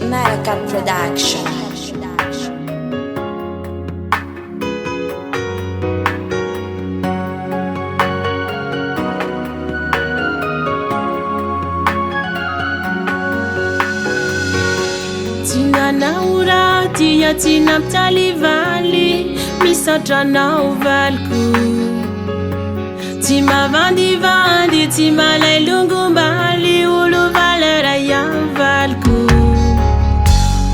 Maracat Production. Tinanao tia tinapitalivaly misatranao valiko tsy mavandivandy tsy malay longombaly olo valera ihany valiko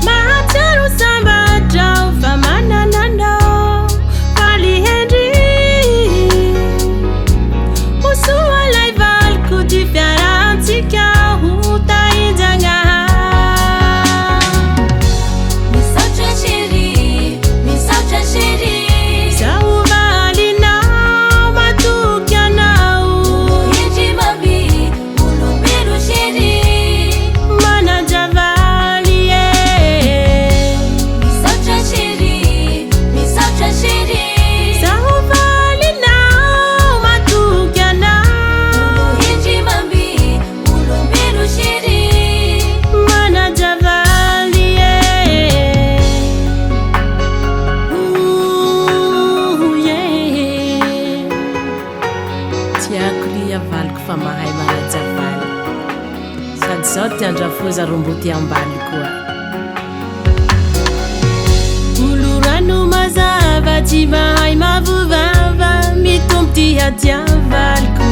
mahatsiaro sambatrao fa manananao faly hendry osoalay valiko ty fiarantsika ho tahinjagnaha tiandrafoza romboty ambany koa olorano mazava tsy mahay mavovava mitombo ty hatiavaliko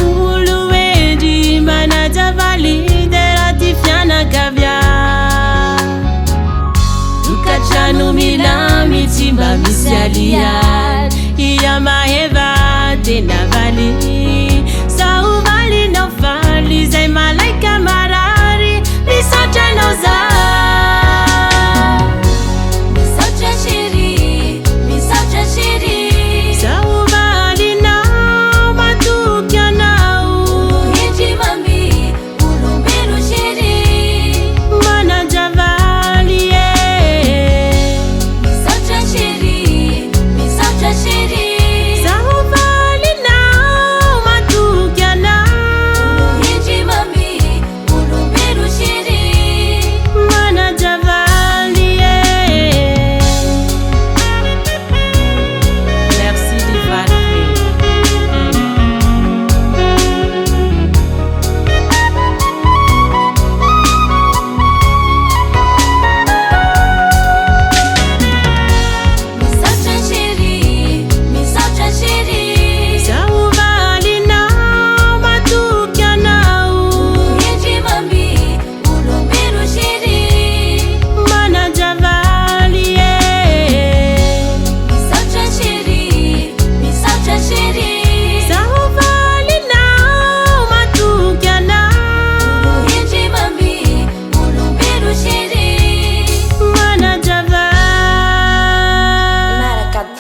olo endry manajavaly dera ty fianakavia tokatrano milamy tsy mba misy aliany ia maheva tena valy saovalinao faly zay malaika marary misatranao za misatra sheri saovalinao matoky anao hendry mamby olombelo sheri manajavaly misatra sheri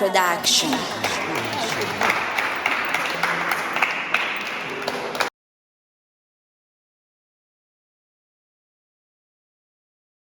Production.